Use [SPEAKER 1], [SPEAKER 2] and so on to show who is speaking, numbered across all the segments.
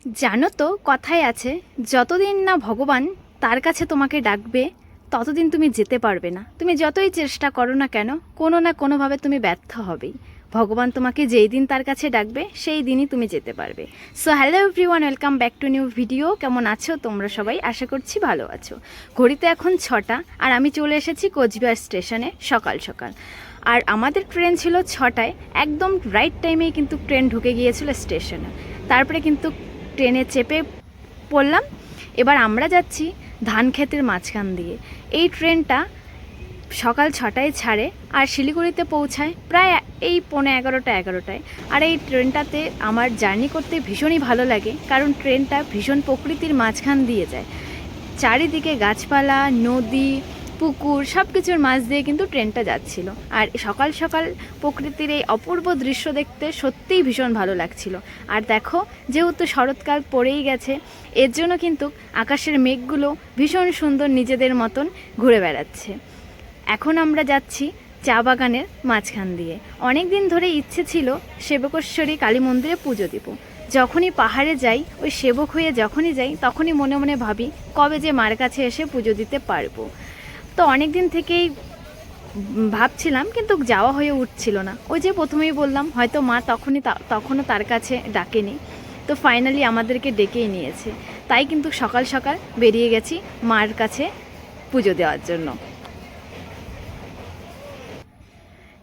[SPEAKER 1] জানো তো কথায় আছে, যতদিন না ভগবান তার কাছে তোমাকে ডাকবে ততদিন তুমি যেতে পারবে না। তুমি যতই চেষ্টা করো না কেন, কোনো না কোনোভাবে তুমি ব্যর্থ হবেই। ভগবান তোমাকে যেই দিন তার কাছে ডাকবে সেই দিনই তুমি যেতে পারবে। So hello everyone, welcome back to new video. কেমন আছো তোমরা সবাই? আশা করছি ভালো আছো। ঘড়িতে এখন 6টা আর আমি চলে এসেছি কোচবিহার স্টেশনে সকাল সকাল। আর আমাদের ট্রেন ছিল 6টায়, একদম রাইট টাইমেই কিন্তু ট্রেন ঢুকে গিয়েছিল স্টেশনে। তারপরে কিন্তু ট্রেনে চেপে পড়লাম। এবার আমরা যাচ্ছি ধান ক্ষেতের মাঝখান দিয়ে। এই ট্রেনটা সকাল 6টায় ছাড়ে আর শিলিগুড়িতে পৌঁছায় প্রায় এই 11:30-11টায়। আর এই ট্রেনটাতে আমার জার্নি করতে ভীষণই ভালো লাগে, কারণ ট্রেনটা ভীষণ প্রকৃতির মাঝখান দিয়ে যায়। চারিদিকে গাছপালা, নদী, পুকুর সব কিছুর মাঝ দিয়ে কিন্তু ট্রেনটা যাচ্ছিল। আর সকাল সকাল প্রকৃতির এই অপূর্ব দৃশ্য দেখতে সত্যিই ভীষণ ভালো লাগছিল। আর দেখো, যেহেতু শরৎকাল পড়েই গেছে, এর জন্য কিন্তু আকাশের মেঘগুলো ভীষণ সুন্দর নিজেদের মতন ঘুরে বেড়াচ্ছে। এখন আমরা যাচ্ছি চা বাগানের মাঝখান দিয়ে। অনেক দিন ধরে ইচ্ছে ছিল সেবকেশ্বরী কালী মন্দিরে পুজো দিব। যখনই পাহাড়ে যাই, ওই সেবক হয়ে যখনই যাই, তখনই মনে মনে ভাবি কবে যে মার কাছে এসে পুজো দিতে পারবো। তো অনেক দিন থেকেই ভাবছিলাম, কিন্তু যাওয়া হয়ে উঠছিল না। ওই যে প্রথমেই বললাম, হয়তো মা তখনও তার কাছে ডাকেনি। তো ফাইনালি আমাদেরকে ডেকেই নিয়েছে। তাই কিন্তু সকাল সকাল বেরিয়ে গেছি মার কাছে পুজো দেওয়ার জন্য।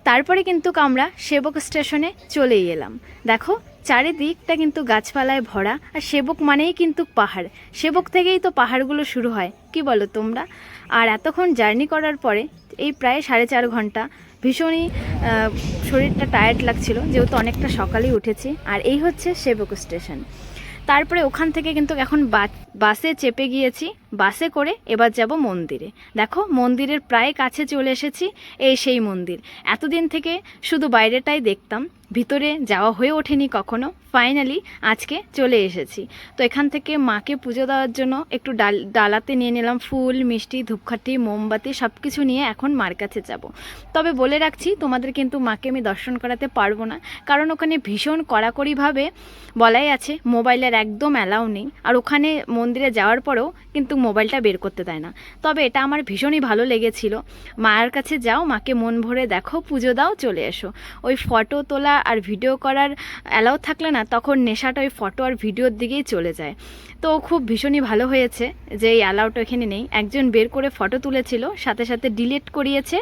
[SPEAKER 1] তারপরে কিন্তু আমরা সেবক স্টেশনে চলেই এলাম। দেখো, চারিদিকটা কিন্তু গাছপালায় ভরা। আর সেবক মানেই কিন্তু পাহাড়, সেবক থেকেই তো পাহাড়গুলো শুরু হয়, কি বলো তোমরা? আর এতক্ষণ জার্নি করার পরে এই প্রায় 4.5 ঘন্টা ভীষণই শরীরটা টায়ার্ড লাগছিল, যেহেতু অনেকটা সকালেই উঠেছি। আর এই হচ্ছে সেবক স্টেশন। তারপরে ওখান থেকে কিন্তু এখন বাসে চেপে গিয়েছি। বাসে করে এবার যাব মন্দিরে। দেখো, মন্দিরের প্রায় কাছে চলে এসেছি। এই সেই মন্দির, এতদিন থেকে শুধু বাইরেটাই দেখতাম, ভিতরে যাওয়া হয়ে ওঠেনি কখনো। ফাইনালি আজকে চলে এসেছি। তো এখান থেকে মাকে পুজো দেওয়ার জন্য একটু ডালাতে নিয়ে নিলাম ফুল, মিষ্টি, ধূপকাঠি, মোমবাতি সব কিছু নিয়ে এখন মার কাছে যাব। তবে বলে রাখছি, তোমাদের কিন্তু মাকে আমি দর্শন করাতে পারবো না, কারণ ওখানে ভীষণ কড়াকড়িভাবে বলাই আছে মোবাইলের একদম অ্যালাউ নেই। আর ওখানে মন্দিরে যাওয়ার পরেও কিন্তু মোবাইলটা বের করতে দেয় না। তবে এটা আমার ভীষণই ভালো লেগেছিল। মায়ের কাছে যাও, মাকে মন ভরে দেখো, পুজো দাও, চলে এসো। ওই ফটো তোলা আর ভিডিও করার অ্যালাউ থাকলে না, তখন নেশাটা ওই ফটো আর ভিডিওর দিকেই চলে যায়। তো খুব ভীষণই ভালো হয়েছে যে এই অ্যালাউটা এখানে নেই। একজন বের করে ফটো তুলেছিল, সাথে সাথে ডিলিট করিয়েছে,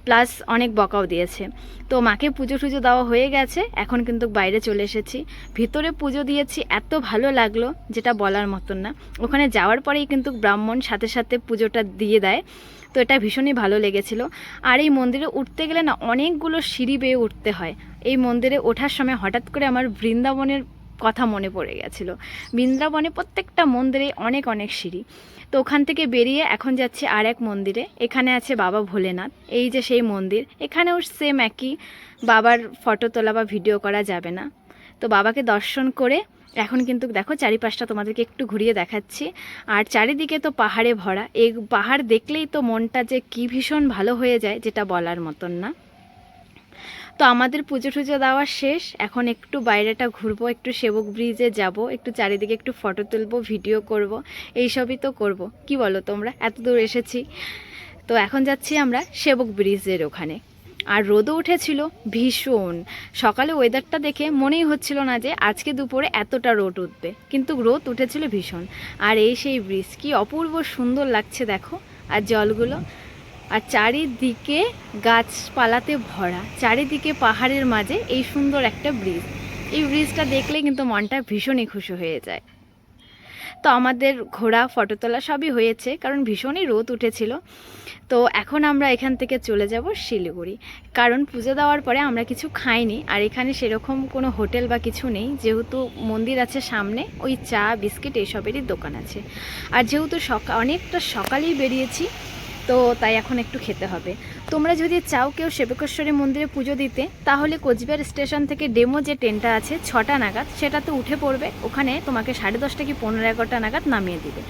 [SPEAKER 1] প্লাস অনেক বকাও দিয়েছে। তো মাকে পুজো টুজো দেওয়া হয়ে গেছে, এখন কিন্তু বাইরে চলে এসেছি। ভিতরে পুজো দিয়েছি, এত ভালো লাগলো যেটা বলার মতন না। ওখানে যাওয়ার পরেই কিন্তু ব্রাহ্মণ সাথে সাথে পুজোটা দিয়ে দেয়। তো এটা ভীষণই ভালো লেগেছিল। আর এই মন্দিরে উঠতে গেলে না, অনেকগুলো সিঁড়ি বেয়ে উঠতে হয়। এই মন্দিরে ওঠার সময় হঠাৎ করে আমার বৃন্দাবনের কথা মনে পড়ে গেছিলো। বৃন্দাবনে প্রত্যেকটা মন্দিরে অনেক অনেক সিঁড়ি। তো ওখান থেকে বেরিয়ে এখন যাচ্ছি আর এক মন্দিরে। এখানে আছে বাবা ভোলেনাথ, এই যে সেই মন্দির। এখানেও সেম একই, বাবার ফটো তোলা বা ভিডিও করা যাবে না। তো বাবাকে দর্শন করে এখন কিন্তু দেখো চারিপাশটা তোমাদেরকে একটু ঘুরিয়ে দেখাচ্ছি। আর চারিদিকে তো পাহাড়ে ভরা। এই পাহাড় দেখলেই তো মনটা যে কী ভীষণ ভালো হয়ে যায়, যেটা বলার মতন না। তো আমাদের পুজো টুজো দেওয়া শেষ, এখন একটু বাইরেটা ঘুরবো, একটু সেবক ব্রিজে যাব, একটু চারিদিকে একটু ফটো তুলবো, ভিডিও করব, এইসবই তো করব। কি বলো তোমরা? এত দূর এসেছি। তো এখন যাচ্ছি আমরা সেবক ব্রিজের ওখানে। আর রোদও উঠেছিল ভীষণ। সকালে ওয়েদারটা দেখে মনেই হচ্ছিল না যে আজকে দুপুরে এতটা রোদ উঠবে, কিন্তু রোদ উঠেছিল ভীষণ। আর এই সেই ব্রিজ, কি অপূর্ব সুন্দর লাগছে দেখো। আর জলগুলো, আর চারিদিকে গাছপালাতে ভরা, চারিদিকে পাহাড়ের মাঝে এই সুন্দর একটা ব্রিজ। এই ব্রিজটা দেখলে কিন্তু মনটা ভীষণই খুশি হয়ে যায়। তো আমাদের ঘোরা, ফটো তোলা সবই হয়েছে, কারণ ভীষণই রোদ উঠেছিল। তো এখন আমরা এখান থেকে চলে যাব শিলিগুড়ি, কারণ পুজো দেওয়ার পরে আমরা কিছু খাইনি। আর এখানে সেরকম কোনো হোটেল বা কিছু নেই, যেহেতু মন্দির আছে সামনে, ওই চা বিস্কিট এইসবেরই দোকান আছে। আর যেহেতু অনেকটা সকালেই বেরিয়েছি, তো তাই এখন একটু খেতে হবে। তোমরা যদি চাও কেউ সেবকেশ্বরী মন্দিরে পুজো দিতে, তাহলে কোচবিহার স্টেশন থেকে ডেমো যে ট্রেনটা আছে 6টা নাগাদ, সেটাতে উঠে পড়বে। ওখানে তোমাকে 10:30 কি 11:15 নাগাদ নামিয়ে দিবে।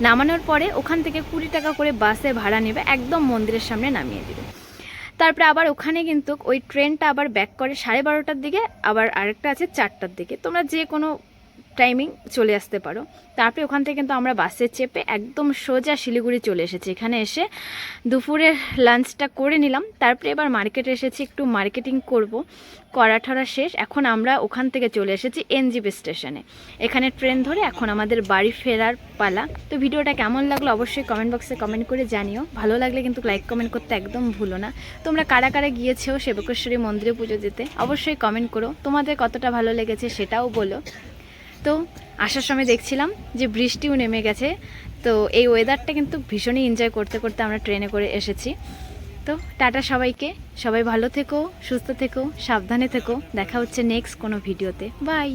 [SPEAKER 1] নামানোর পরে ওখান থেকে 20 টাকা করে বাসে ভাড়া নেবে, একদম মন্দিরের সামনে নামিয়ে দিবে। তারপরে আবার ওখানে কিন্তু ওই ট্রেনটা আবার ব্যাক করে 12:30টার দিকে, আবার আরেকটা আছে 4টার দিকে। তোমরা যে কোনো টাইমিং চলে আসতে পারো। তারপরে ওখান থেকে কিন্তু আমরা বাসে চেপে একদম সোজা শিলিগুড়ি চলে এসেছি। এখানে এসে দুপুরের লাঞ্চটা করে নিলাম, তারপরে এবার মার্কেটে এসেছি, একটু মার্কেটিং করব। করা ঠরা শেষ, এখন আমরা ওখান থেকে চলে এসেছি এনজেপি স্টেশনে। এখানে ট্রেন ধরে এখন আমাদের বাড়ি ফেরার পালা। তো ভিডিওটা কেমন লাগলো অবশ্যই কমেন্ট বক্সে কমেন্ট করে জানিও। ভালো লাগলে কিন্তু লাইক কমেন্ট করতে একদম ভুলো না। তোমরা কারা কারা গিয়েছো সেবকেশ্বরী মন্দিরে পুজো দিতে অবশ্যই কমেন্ট করো, তোমাদের কতটা ভালো লেগেছে সেটাও বলো। তো আসার সময় দেখছিলাম যে বৃষ্টিও নেমে গেছে, তো এই ওয়েদারটা কিন্তু ভীষণই এনজয় করতে করতে আমরা ট্রেনে করে এসেছি। তো টাটা সবাইকে, সবাই ভালো থেকো, সুস্থ থেকো, সাবধানে থেকো। দেখা হচ্ছে নেক্সট কোনো ভিডিওতে। বাই।